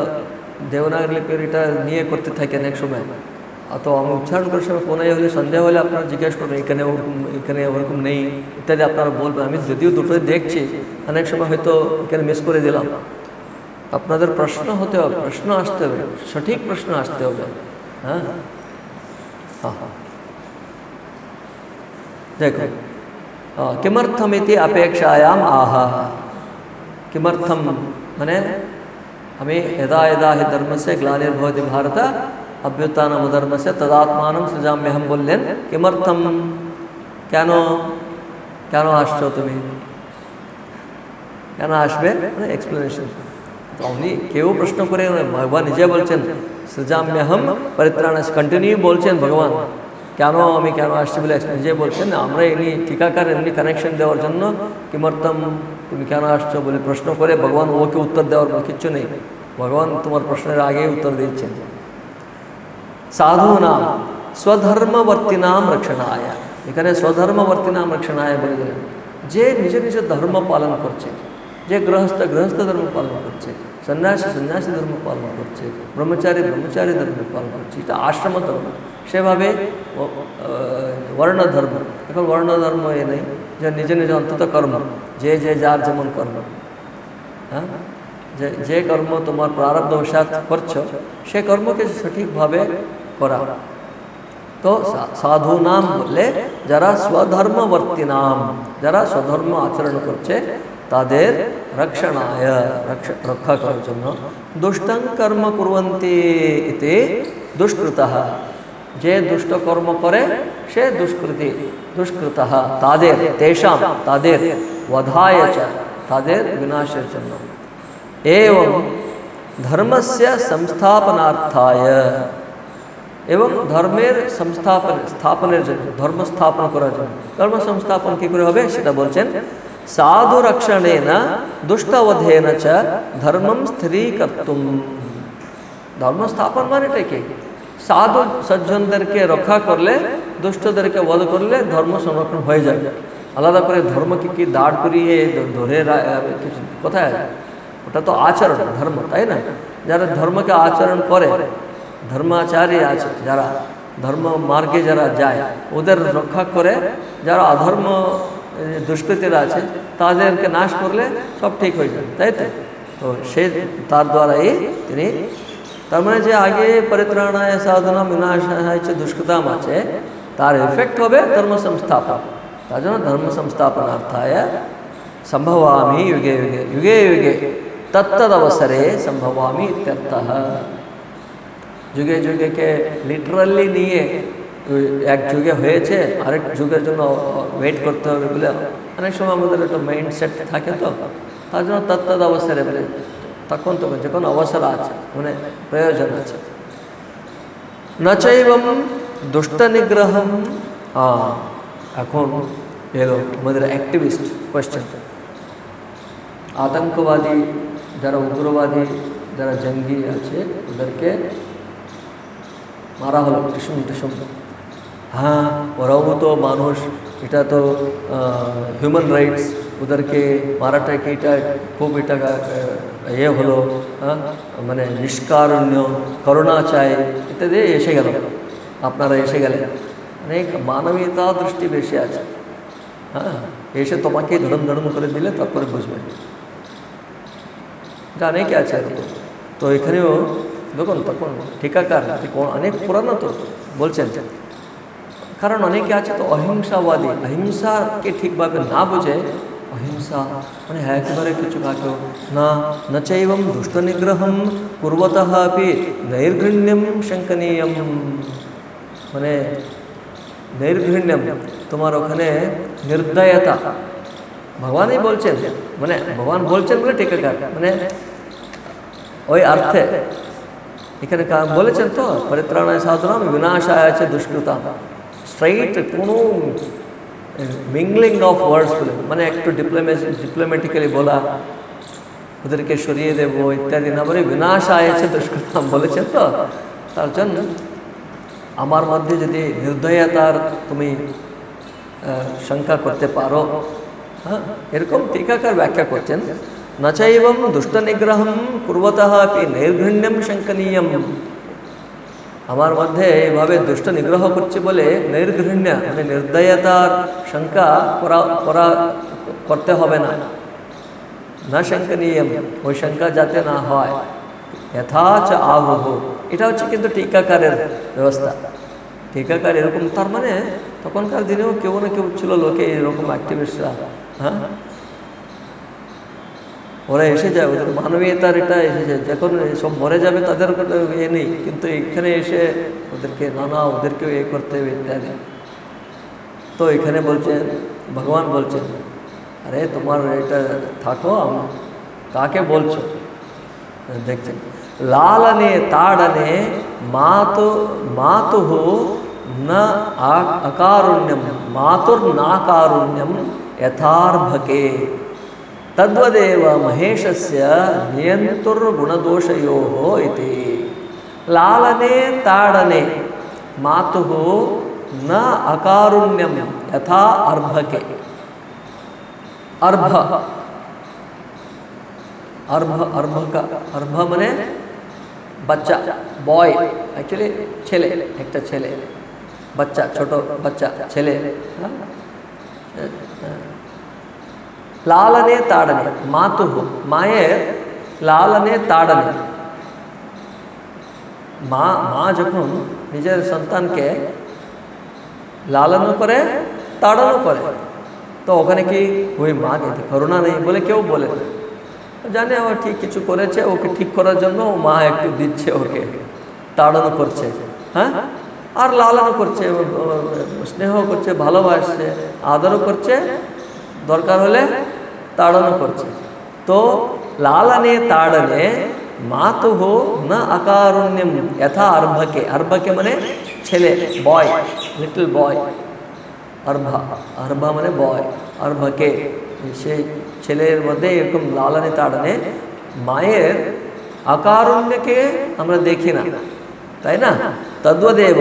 দেবনাগরী লিপির এটা নিয়ে করতে থাকি অনেক সময়। তো আমি উচ্চারণ করার সময় কোনো হলে সন্দেহ হলে আপনারা জিজ্ঞেস করবেন, এখানে ওরকম নেই ইত্যাদি আপনারা বলবেন। আমি যদিও দুটোই দেখছি, অনেক সময় হয়তো এখানে মিস করে দিলাম। আপনাদের প্রশ্ন হতে হবে, প্রশ্ন আসতে হবে, সঠিক প্রশ্ন আসতে হবে। হ্যাঁ দেখো, কিমर्थमिति अपेक्षायाम आहा, किमर्थम মানে আমি यदा यदा हि धर्मस्य ग्लानिर्भवति भारत अभ्युत्थानमधर्मस्य तदात्मानं सृजाम्यहं বললেন। किमर्थम কেন আসছো তুমি, কেন আসবে, মানে এক্সপ্লেনেশন। তো উনি কেউ প্রশ্ন করে, ভগবান নিজে বলছেন সৃজাম্যহম পরিত্রাণ, কন্টিনিউ বলছেন ভগবান, আমি কেন আসছি বলে নিজে বলছেন। আমরা এমনি টিকাকার এমনি কানেকশন দেওয়ার জন্য কিমর্থম, তুমি কেন আসছো বলে প্রশ্ন করে ভগবান ওকে উত্তর দেওয়ার কিচ্ছু নেই, ভগবান তোমার প্রশ্নের আগেই উত্তর দিচ্ছেন। সাধু নাম স্বধর্মবর্তী নাম রক্ষণায়, এখানে স্বধর্মবর্তী নাম রক্ষণায় বলে দিলেন, যে নিজের ধর্ম পালন করছে, যে গৃহস্থ ধর্ম পালন করছে, সন্ন্যাসী ধর্ম পালন করছে, ব্রহ্মচারী ধর্ম পালন করছে, এটা আশ্রম ধর্ম। সেভাবে বর্ণধর্ম, এখন বর্ণধর্ম নেই, যে নিজ অন্তত কর্ম, যে যার যেমন কর্ম, হ্যাঁ যে কর্ম তোমার প্রারব্ধবশাৎ করছো, সে কর্মকে সঠিকভাবে করা। তো সাধু নাম বললে যারা স্বধর্মবর্তী নাম, যারা স্বধর্ম আচরণ করছে তাদের রক্ষণায়, রক্ষা করার জন্য। দুষ্টং কর্ম কুর্বন্তি ইতি দুষ্কৃতঃ, যে দুষ্ট কর্ম করে সে দুষ্কৃতঃ, তাদের তেষাম, তাদের বধায় চ, তাদের বিনাশের জন্য। এবং ধর্মস্য সংস্থাপনার্থায়, এবং ধর্মের স্থাপনের জন্য, ধর্ম স্থাপন করার জন্য। ধর্ম সংস্থাপন কী করে হবে সেটা বলছেন, সাধু রক্ষণেন দুষ্টবধেন চ ধর্মম স্থিরীকর্তুম। ধর্ম স্থাপন মানে কি? সাধু সজ্জনদেরকে রক্ষা করলে, দুষ্টদেরকে বধ করলে ধর্ম সংরক্ষণ হয়ে যাবে। আলাদা করে ধর্মকে কি দাঁড় করিয়ে ধরে কোথায়? ওটা তো আচরণ ধর্ম, তাই না? যারা ধর্মকে আচরণ করে, ধর্মাচারী আছে যারা, ধর্ম মার্গে যারা যায় ওদের রক্ষা করে, যারা অধর্ম দুষ্কৃতীরা আছে তাদেরকে নাশ করলে সব ঠিক হয়ে যাবে, তাই তো? তো সে তার দ্বারাই তিনি, তার মানে যে আগে পরিত্রাণায় সাধনা বিনাশায় দুষ্কৃতাম আছে তার এফেক্ট হবে ধর্ম সংস্থাপন। তার জন্য ধর্ম সংস্থাপনার্থায় সম্ভবামি যুগে যুগে যুগে যুগে তত্তদবসরে সম্ভবামি ইত্যর্থः। যুগে যুগেকে লিটারালি নিয়ে এক যুগে হয়েছে আরেক যুগের জন্য ওয়েট করতে হবে বলে অনেক সময় আমাদের একটা মাইন্ডসেট থাকে, তো তার জন্য তত্তদবসরে বলে তখন তখন যখন অবসর আছে মানে প্রয়োজন আছে। নচৈবম দুষ্ট নিগ্রহম। এখন এলো আমাদের অ্যাক্টিভিস্ট কোয়েশ্চেন। আতঙ্কবাদী যারা, উগ্রবাদী যারা জঙ্গি আছে ওদেরকে মারা হলো টিসুম টিসুম। হ্যাঁ, ওরাও তো মানুষ, এটা তো হিউম্যান রাইটস, ওদেরকে মারাটা কি এটা খুব এটা হলো, হ্যাঁ মানে নিষ্কারুণ্য, করুণা চাই ইত্যাদি এসে গেল, আপনারা এসে গেলেন। অনেক মানবীয়তা দৃষ্টি বেশি আছে। হ্যাঁ, এসে তোমাকে ধরম ধরম করে দিলে তারপরে বুঝবে, জানে কি আছে। তো এখানেও দেখুন তখন ঠিকাকার অনেক পুরানো তো বলছেন, কারণ অনেকে আছে তো অহিংসাবাদী, অহিংসাকে ঠিকভাবে না বুঝে অহিংসা মানে একেবারে কিছু কাকেও না নচৈবম দুষ্ট নিগ্রহম কুর্বতঃ আপি নৈর্ঘৃণ্যম শঙ্কনীয়ম। মানে নৈর্ঘৃণ্যম তোমার ওখানে নির্দয়তা ভগবানই বলছেন, মানে ভগবান বলছেন বলে টিকাকার মানে ওই অর্থে এখানে বলেছেন তো পরিত্রাণায় সাধনা বিনাশায় আছে দুষ্কৃতা। স্ট্রাইট কোনো মিংলিং অফ ওয়ার্ডস বলে, মানে একটু ডিপ্লোম্যাটিক্যালি বলা, ওদেরকে সরিয়ে দেবো ইত্যাদি না বলে বিনাশায় আছে দুষ্কৃতা বলেছেন। তো তার জন্য আমার মধ্যে যদি নির্দয়তার তুমি শঙ্কা করতে পারো, হ্যাঁ এরকম টিকাকার ব্যাখ্যা করছেন। নচৈবম দুষ্ট নিগ্রহম কুর্বতঃ আপি নৈর্ঘৃণ্যম শঙ্কনীয়ম। আমার মধ্যে এইভাবে দুষ্ট নিগ্রহ করছে বলে নৈর্ঘৃণ্য মানে নির্দয়তার শঙ্কা করতে হবে না, না শঙ্কনীয়ম ওই শঙ্কা যাতে না হয়। যথাচ আহুঃ, এটা হচ্ছে কিন্তু টিকাকারের ব্যবস্থা। টিকাকার এরকম, তার মানে তখনকার দিনেও কেউ না কেউ ছিল লোকে এরকম অ্যাক্টিভিস্টরা। হ্যাঁ, ওরা এসে যায়, ওদের মানবীয়তার এটা এসে যায়। যখন সব মরে যাবে তাদের এ নেই, কিন্তু এখানে এসে ওদেরকে ওদেরকেও এ করতে হবে ইত্যাদি। তো এখানে বলছেন, ভগবান বলছেন আরে তোমার এটা থাকো, কাকে বলছো? দেখছেন লালনে তাড়নে মাতুঃ না অকারুণ্যম মাতুর্নাকারুণ্যম यथार्भके तद्वदेव महेशस्य नियन्तुर्गुणदोषयोः इति। लालने ताडने मातुः न अकारुण्यम यथा अर्भके। अर्भ अर्भ अर्भ मने बच्चा, बॉय एक्चुअली छेले, एक छेले बच्चा, छोटो बच्चा छेले। लालने ताड़ने मातुः मायेर लालने ताड़ने, মা যখন নিজের সন্তানকে লালনও করে তাড়নও করে, তো ওখানে কি ওই মাকে করুণা নেই বলে কেউ বলে না, জানে ও ঠিক কিছু করেছে, ওকে ঠিক করার জন্য মা একটু দিচ্ছে, ওকে তাড়নও করছে, হ্যাঁ আর লালনও করছে, স্নেহ করছে, ভালোবাসছে, আদরও করছে, দরকার হলে তাড়নও করছে। তো লালনে তাড়নে मातुः न अकारुण्यम यथा अर्भके। अर्भके मने छेले, बॉय, लिटिल बॉय। अर्भ मने बॉय, अर्भके से छेलेर मध्य एरकम लालने ताड़ने मायेर अकारुण्यके आमरा देखी ना, ताई ना। तद्वदेव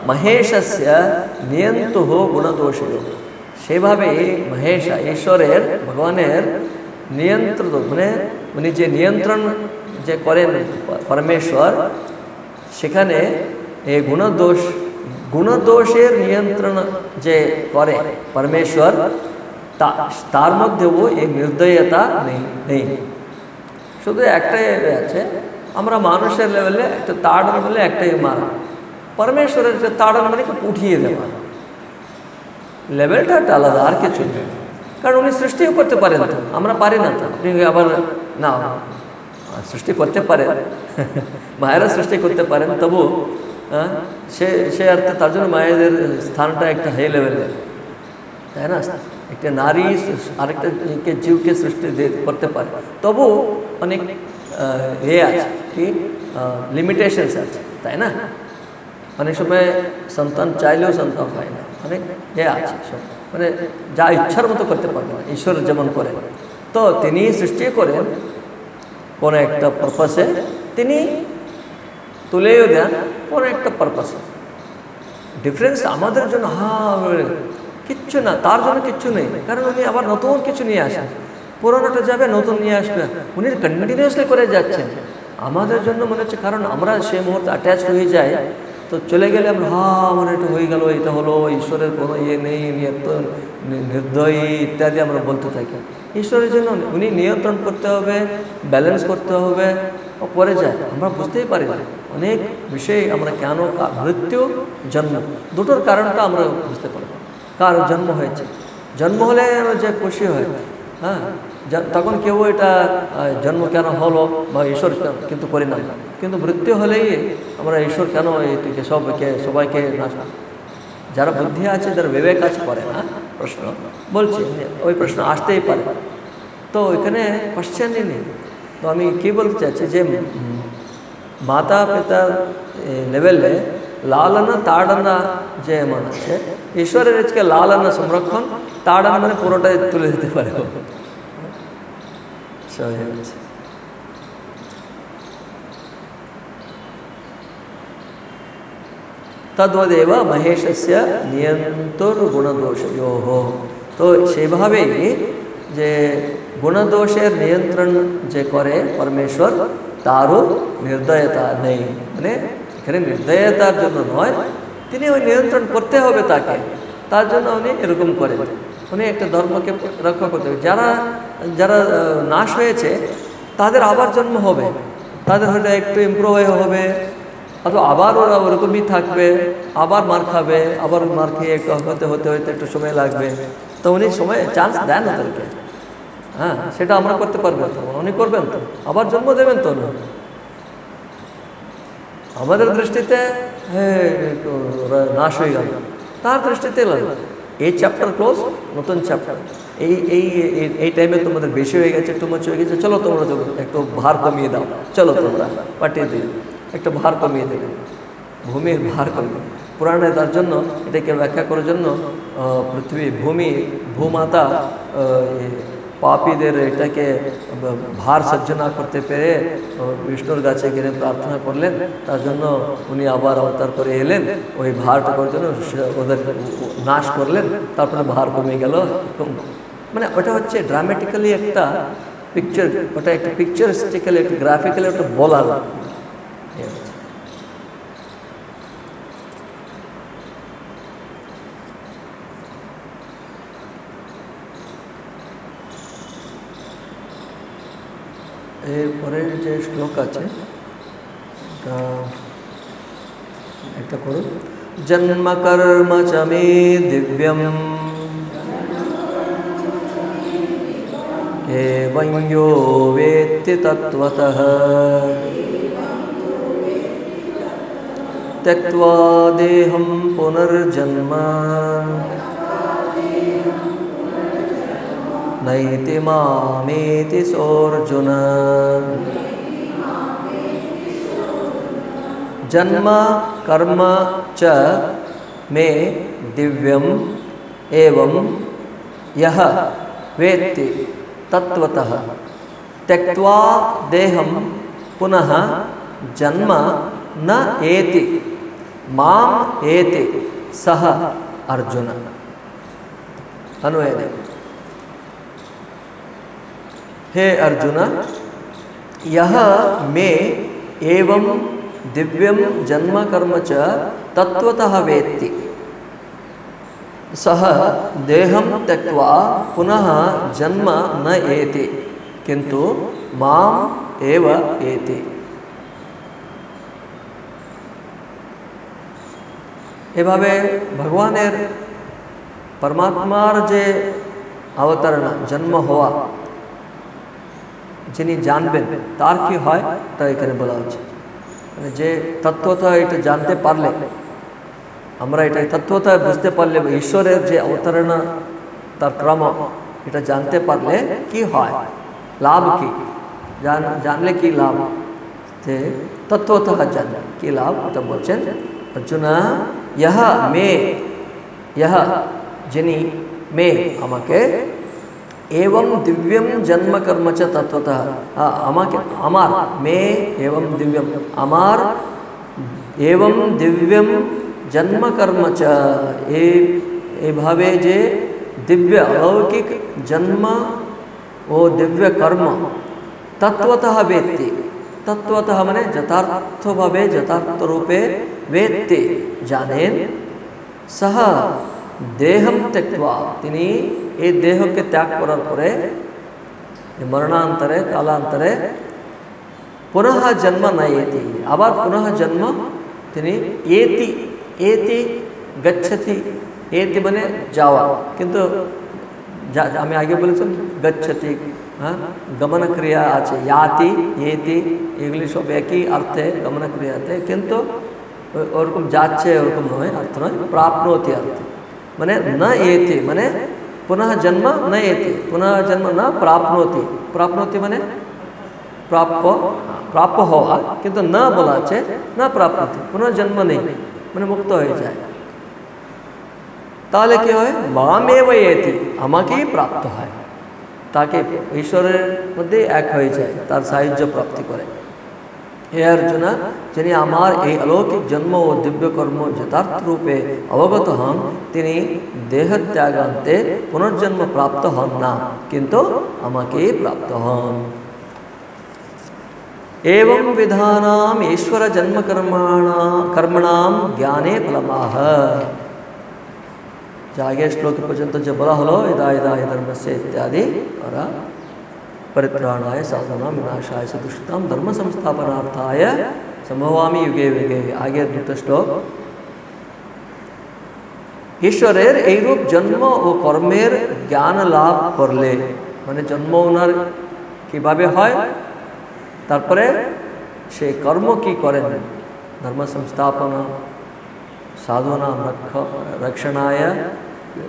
महेशस्य नियन्तुः गुणदोषयोः। सेभावे महेश ईश्वरेर भगवानेर नियंत्रण মানে যে নিয়ন্ত্রণ যে করেন পরমেশ্বর, সেখানে এই গুণদোষ গুণদোষের নিয়ন্ত্রণ যে করে পরমেশ্বর, তার মধ্যেও এই নির্দয়তা নেই। শুধু একটাই আছে, আমরা মানুষের লেভেলে একটা তাড়ন বলে একটাই মারা, পরমেশ্বরের যে তাড়ন মানে উঠিয়ে দেওয়া, লেভেলটা একটা আলাদা, আর কিছু নেই। কারণ উনি সৃষ্টিও করতে পারেন, তো আমরা পারি না। তো আপনি আবার না সৃষ্টি করতে পারেন, মায়েরা সৃষ্টি করতে পারেন, তবু সে অর্থে তার জন্য মায়েদের স্থানটা একটা হাই লেভেলের, তাই না? একটা নারী আরেকটা জীবকে সৃষ্টি করতে পারে, তবু অনেক আছে কি লিমিটেশনস আছে, তাই না? অনেক সময় সন্তান চাইলেও সন্তান হয় না, অনেক আছে সব, মানে যা ইচ্ছার মতো করতে পারবে না, ঈশ্বর যেমন করে। তো তিনি সৃষ্টি করেন কোনো একটা পারপাসে, তিনি তুলেও দেন কোনো একটা পারপাসে। ডিফারেন্স আমাদের জন্য কিচ্ছু না, তার জন্য কিচ্ছু নেই, কারণ উনি আবার নতুন কিছু নিয়ে আসেন, পুরোনোটা যাবে নতুন নিয়ে আসবে, উনি কন্টিনিউয়াসলি করে যাচ্ছেন। আমাদের জন্য মনে হচ্ছে, কারণ আমরা সেই মুহূর্তে অ্যাটাচ হয়ে যাই, তো চলে গেলে আমরা আমার এটা হয়ে গেল, এটা হলো, ঈশ্বরের কোনো ইয়ে নেই, নির্দয়ী ইত্যাদি আমরা বলতে থাকি। ঈশ্বরের জন্য উনি নিয়ন্ত্রণ করতে হবে, ব্যালেন্স করতে হবে, ও করে যায়, আমরা বুঝতেই পারি না অনেক বিষয়। আমরা কেন মৃত্যু জন্ম দুটোর কারণটা আমরা বুঝতে পারব। কার জন্ম হয়েছে, জন্ম হলে যে খুশি হয়, তখন কেউ এটা জন্ম কেন হলো বা ঈশ্বর কিন্তু করি না, কিন্তু মৃত্যু হলেই আমরা ঈশ্বর কেন এটিকে সবাইকে না, যারা বুদ্ধি আছে, যারা বিবেক আছে, করে না প্রশ্ন বলছি, ওই প্রশ্ন আসতেই পারে। তো এখানে কোশ্চেনই নেই। তো আমি কি বলতে চাচ্ছি যে মাতা পিতার লেভেলে লালনা তাড়না যে মানে আছে, ঈশ্বরের আজকে লালনা সংরক্ষণ, তাড়না মানে পুরোটাই তুলে দিতে পারে। তদ্বদেব মহেশস্য নিয়ন্তর গুণদোষয়োঃ। তো সেভাবেই যে গুণদোষের নিয়ন্ত্রণ যে করে পরমেশ্বর, তারও নির্দয়তা নেই। মানে এখানে নির্দয়তার জন্য নয়, তিনি ওই নিয়ন্ত্রণ করতে হবে তাকে, তার জন্য উনি এরকম করেন। উনি একটা ধর্মকে রক্ষা করতে হবে। যারা যারা নাশ হয়েছে তাদের আবার জন্ম হবে, তাদের হয়তো একটু ইমপ্রুভ হবে, অথবা আবার ওরা ওরকমই থাকবে, আবার মার খাবে, আবার মার খেয়ে একটু হতে হতে হতে একটু সময় লাগবে। তো উনি সময় চান্স দেন ওদেরকে, সেটা আমরা করতে পারবেন তো, উনি করবেন তো, আবার জন্ম দেবেন তো না। আমাদের দৃষ্টিতে নাশ হয়ে গেল, তার দৃষ্টিতে এই চ্যাপ্টার ক্লোজ, নতুন চ্যাপ্টার। এই টাইমে তোমাদের বেশি হয়ে গেছে, টু মাচ হয়ে গেছে, চলো তোমরা একটু ভার কমিয়ে দাও, চলো তোমরা পাঠিয়ে দিলে একটু ভার কমিয়ে দেবে, ভূমির ভার কমিয়ে। পুরাণে তার জন্য এটাকে ব্যাখ্যা করার জন্য পৃথিবী ভূমাতা পাপীদের এটাকে ভার সহ্য না করতে পেরে বিষ্ণুর কাছে গিয়ে প্রার্থনা করলেন, তার জন্য উনি আবার অবতার করে এলেন ওই ভারটা করার জন্য, ওদের নাশ করলেন, তারপরে ভার কমে গেল। মানে ওটা হচ্ছে ড্রামেটিক্যালি একটা পিকচার, ওটা একটা পিকচারিস্টিক্যালি, একটা গ্রাফিক্যালি ওটা বলার। এরপরের যে শ্লোক আছে একটা করুন। জন্ম কর্ম চ মে দিব্যম এবং যো বেত্তি তত্ত্বতঃ ত্যক্ত্বা দেহং পুনর্জন্ম নৈতি মামেতি সোऽর্জুন। জন্ম কর্ম চ মে দিব্যম এবং यः वेत्ति तत्त्वतः त्यक्त्वा देहं पुनः जन्म न एति माम एति सह अर्जुन। अन्वय दे। हे अर्जुन, यह मे एवं दिव्यम जन्म कर्म च तत्वतः वेत्ति सह देहं त्यक्त्वा पुनः जन्म न एति किंतु माम एव एति। এভাবে ভগবানের পরমাত্মার যে অবতারণা জন্ম হওয়া যিনি জানবেন তার কি হয় তা এখানে বলা হচ্ছে। মানে যে তত্ত্বতা এটা জানতে পারলে, আমরা এটা তত্ত্বতা বুঝতে পারলে, ঈশ্বরের যে অবতারণা তার ক্রম এটা জানতে পারলে কি হয়, লাভ কি, জানলে কি লাভ, যে তত্ত্বতা জানলে কি লাভ এটা বলছেন অর্জুন। यह मे यह जिनी मे আমাকে एवं दिव्यम जन्म कर्म च तत्वतः আমাকে আমার मे एवं दिव्यम আমার एवं दिव्यम जन्म कर्म च এভাবে যে दिव्य अलौकिक जन्म ও दिव्य कर्म तत्वतः वेत्ति। तत्वतः মানে যথার্থভাবে যথার্থ রূপে वेत्ति জানেন। সহ দেহম त्यक्त्वा তিনি এই দেহকে ত্যাগ করার পরে মরণান্তরে কালান্তরে পুনঃ জন্ম নয়েতি আবার পুনঃ জন্ম তিনি এতি এতি গচ্ছতি। এতি মানে যাওয়া, কিন্তু আমি আগে বলেছিলাম গচ্ছতি, হ্যাঁ গমন ক্রিয়া আছে, याति एति এগুলি সব একই অর্থে গমন ক্রিয়াতে, কিন্তু ওরকম যাচ্ছে ওরকম নয়, অর্থ নয়, প্রাপ্নোতি অর্থ। মানে না এতি মানে পুনঃ জন্ম না এতি, পুনঃ জন্ম না প্রাপ্নোতি। প্রাপ্নোতি মানে প্রাপ্য হওয়া, কিন্তু না বলা আছে না প্রাপ্নোতি, পুনঃ জন্ম নেই মানে মুক্ত হয়ে যায়। তাহলে কি হয়, মামেব এতি আমাকেই প্রাপ্ত হয়, তাকে ঈশ্বরের মধ্যে এক হয়ে যায়, তার সাহায্য প্রাপ্তি করে। হে অর্জুন, যিনি আমার এই অলৌকিক জন্ম ও দিব্য কর্ম যথার্থ রূপে অবগত হন তিনি দেহত্যাগান্তে পুনর্জন্ম প্রাপ্ত হন না, কিন্তু আমাকেই প্রাপ্ত হন। एवं विधानाम ईश्वर जन्म कर्मणाम ज्ञाने फलमाह। आगे श्लोक पर्यंत जो बोला हलो इदा इदा धर्म से इत्यादि और परित्राणाय साधनां विनाशाय च दुष्टां धर्म संस्थापनार्थाय संभवामि युगे युगे। आगे द्वितीय श्लोक ঈশ্বরের এইরূপ জন্ম ও কর্মের জ্ঞান লাভ করলে, মানে জন্ম ওনার কিভাবে হয়, তারপরে সেই কর্ম কি করেন, ধর্ম সংস্থাপন সাধনাম রক্ষণায়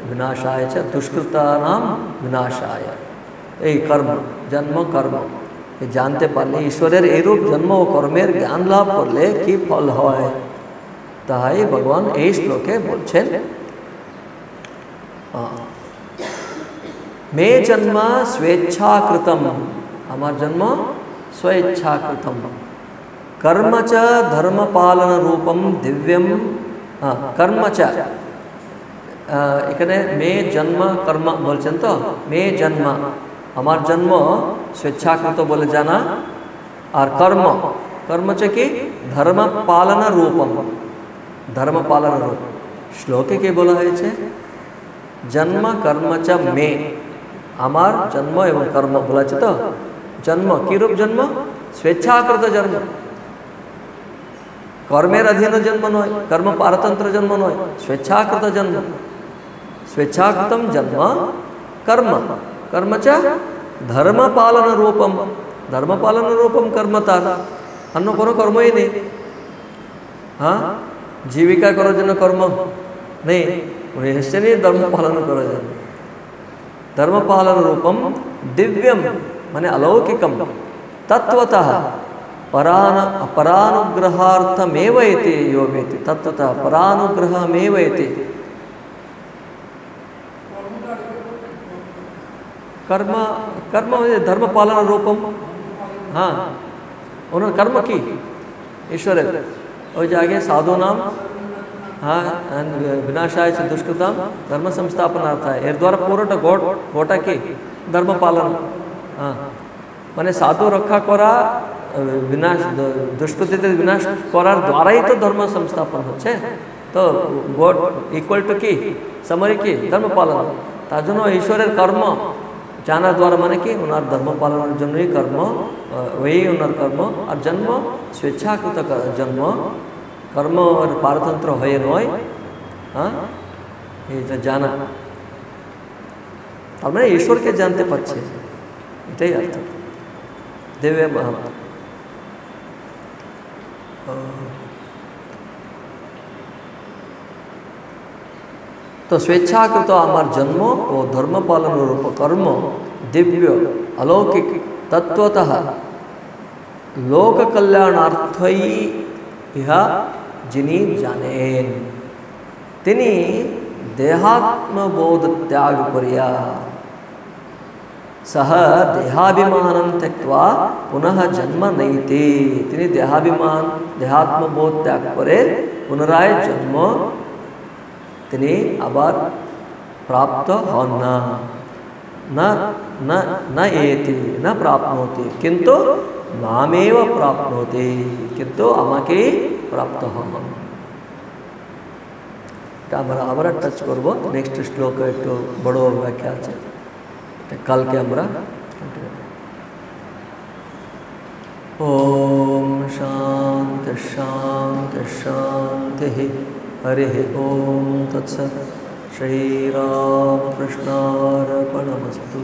বিনাশায় চ দুষ্কৃতানাম বিনাশায়। এই কর্ম জন্ম কর্ম জানতে পারলে, ঈশ্বরের এইরূপ জন্ম ও কর্মের জ্ঞান লাভ করলে কি ফল হয়, তাই ভগবান এই শ্লোকে বলছেন। मे जन्म स्वेच्छाकृतम, আমার জন্ম স্বেচ্ছাকৃতম, कर्म च धर्म पालन रूपम दिव्यम कर्म च। এখানে মে জন্ম কর্ম বলছেন তো, মে জন্ম আমার জন্ম স্বেচ্ছাকৃত বলে জানা, আর কর্ম কর্ম চ কি ধর্ম পালন রূপম, ধর্ম পালন রূপ। শ্লোকে কি বলা হয়েছে, জন্ম কর্ম চ মে, আমার জন্ম এবং কর্ম বলা আছে তো। জন্ম কি রূপ জন্ম, স্বেচ্ছাকৃত জন্ম, কর্মের অধীন জন্ম নয়, কর্ম পারতন্ত্র জন্ম নয়, স্বেচ্ছাকৃত জন্ম। স্বেচ্ছাকৃতম জন্ম কর্ম, কর্ম চ ধর্ম পালন রূপম, ধর্ম পালন রূপম কর্ম, তার অন্য কোনো কর্মই নেই। হ্যাঁ, জীবিকা করার জন্য কর্ম নেই, উনি এসছেনই ধর্ম পালন করার জন্য। ধর্ম পালন রূপম দিব্যম মানে अलौकिकम, तत्वतः परानुग्रहार्थमेव इति यो वेति। तत्वतः परानुग्रहमेव इति। कर्म कर्म धर्म पालन रूपम। हाँ, उन्होंने कर्म की ईश्वर और जागे साधु नाम, हाँ विनाशाय से दुष्कृतम धर्म संस्थापनार्थ है। एर द्वारा पूरा गोटा की धर्म पालन, हाँ মানে সাধু রক্ষা করা, বিনাশ দুষ্কৃতিতে বিনাশ করার দ্বারাই তো ধর্ম সংস্থাপন হচ্ছে। তো গড ইকুয়াল টু কি সামারি কি ধর্ম পালন। তার জন্য ঈশ্বরের কর্ম জানার দ্বারা মানে কি ওনার ধর্ম পালনের জন্যই কর্ম, ওই ওনার কর্ম। আর জন্ম স্বেচ্ছাকৃত জন্ম, কর্মের পারতন্ত্র হয়ে নয়। হ্যাঁ, এইটা জানা, তার মানে ঈশ্বরকে জানতে পারছে, এটাই অর্থ দেবে মহাত্ম। তো স্বেচ্ছাকৃত আমার জন্ম ও ধর্ম পালনের কর্ম দিব্য অলৌকিক তত্ত্বতঃ লোক কল্যাণার্থই ইহা যিনি জানেন, তিনি দেহাত্মবোধ ত্যাগ করিয়া সহ দেহাভিমানং ত্যক্ত্বা পুনঃ জন্ম নৈতে, তিনি দেহাভিমান দেহাত্মবোধ ত্যাগ করে পুনরায় জন্ম তিনি আবার প্রাপ্ত হন না। না না না এতি না প্রাপ্নোতি কিন্তু মামেব প্রাপ্নোতি, কিন্তু আমাকেই প্রাপ্ত হন। এটা আমরা আবার টাচ করবো, নেক্সট শ্লোক একটু বড় ব্যাখ্যা আছে, কালকে আমরা। ওম শান্তি শান্তি শান্তি। हरि ओम तत्सत्। श्रीरामकृष्णार्पणमस्तु।